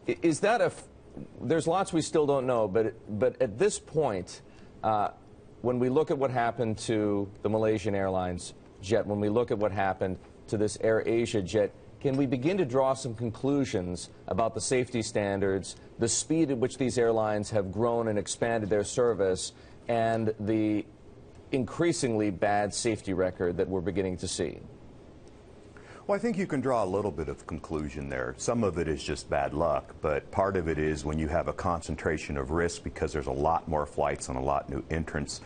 Is that there's lots we still don't know, but at this point, when we look at what happened to the Malaysian Airlines jet, when we look at what happened to this AirAsia jet, can we begin to draw some conclusions about the safety standards, the speed at which these airlines have grown and expanded their service, and the increasingly bad safety record that we're beginning to see? Well, I think you can draw a little bit of conclusion there. Some of it is just bad luck, but part of it is when you have a concentration of risk because there's a lot more flights and a lot new entrants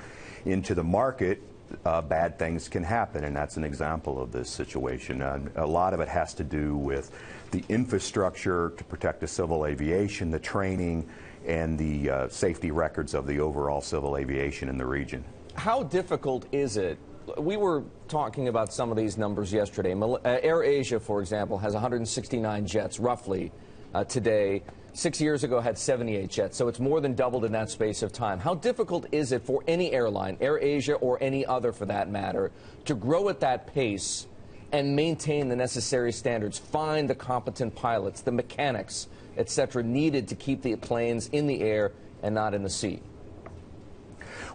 into the market, bad things can happen, and that's an example of this situation. A lot of it has to do with the infrastructure to protect the civil aviation, the training, and the safety records of the overall civil aviation in the region. How difficult is it? We were talking about some of these numbers yesterday. AirAsia, for example, has 169 jets, roughly, today. 6 years ago had 78 jets, so it's more than doubled in that space of time. How difficult is it for any airline, AirAsia or any other for that matter, to grow at that pace and maintain the necessary standards, find the competent pilots, the mechanics, etc., needed to keep the planes in the air and not in the sea?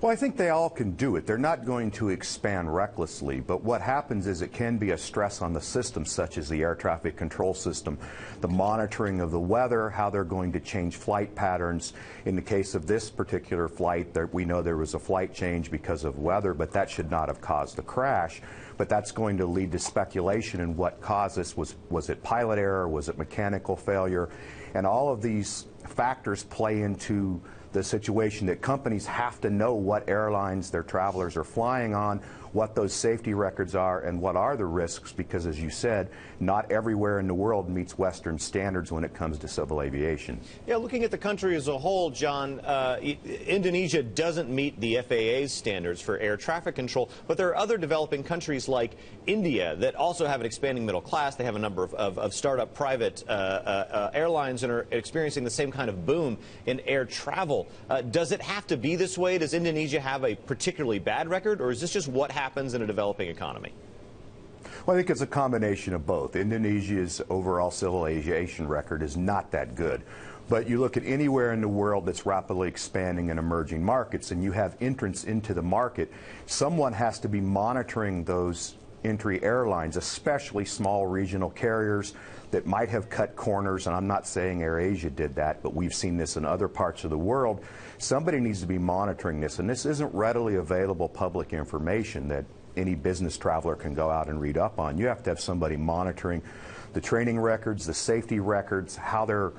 Well, I think they all can do it. They're not going to expand recklessly, but what happens is it can be a stress on the system, such as the air traffic control system, the monitoring of the weather, how they're going to change flight patterns. In the case of this particular flight, we know there was a flight change because of weather, but that should not have caused the crash. But that's going to lead to speculation in what caused this. Was it pilot error? Was it mechanical failure? And all of these factors play into the situation that companies have to know what airlines their travelers are flying on, what those safety records are, and what are the risks, because as you said, not everywhere in the world meets Western standards when it comes to civil aviation. Yeah, looking at the country as a whole, John, Indonesia doesn't meet the FAA's standards for air traffic control, but there are other developing countries like India that also have an expanding middle class. They have a number of startup private airlines and are experiencing the same kind of boom in air travel. Does it have to be this way? Does Indonesia have a particularly bad record, or is this just what happens in a developing economy? Well, I think it's a combination of both. Indonesia's overall civil aviation record is not that good. But you look at anywhere in the world that's rapidly expanding and emerging markets, and you have entrants into the market, someone has to be monitoring those entry airlines, especially small regional carriers that might have cut corners, and I'm not saying AirAsia did that, but we've seen this in other parts of the world. Somebody needs to be monitoring this, and this isn't readily available public information that any business traveler can go out and read up on. You have to have somebody monitoring the training records, the safety records, how they're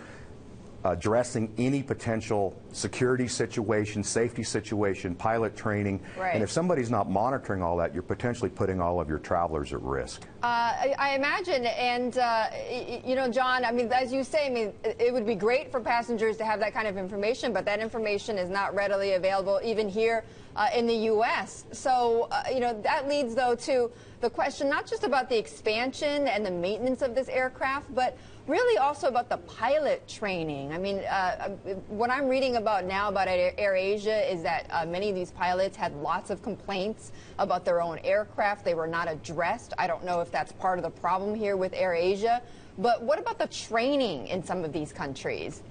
addressing any potential security situation, safety situation, pilot training. Right. And if somebody's not monitoring all that, you're potentially putting all of your travelers at risk. I imagine, and you know, John, I mean, as you say, I mean, it would be great for passengers to have that kind of information, but that information is not readily available even here in the U.S. So, you know, that leads, though, to the question not just about the expansion and the maintenance of this aircraft, but really also about the pilot training. I mean, what I'm reading about now about AirAsia is that many of these pilots had lots of complaints about their own aircraft. They were not addressed. I don't know if that's part of the problem here with AirAsia. But what about the training in some of these countries?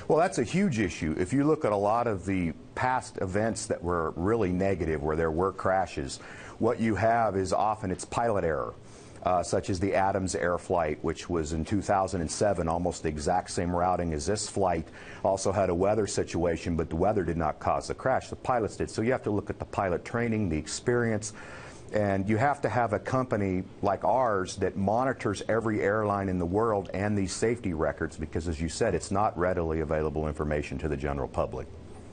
Well, that's a huge issue. If you look at a lot of the past events that were really negative, where there were crashes, what you have is often it's pilot error. Such as the Adams Air flight, which was in 2007, almost the exact same routing as this flight, also had a weather situation, but the weather did not cause the crash. The pilots did. So you have to look at the pilot training, the experience, and you have to have a company like ours that monitors every airline in the world and these safety records, because, as you said, it's not readily available information to the general public.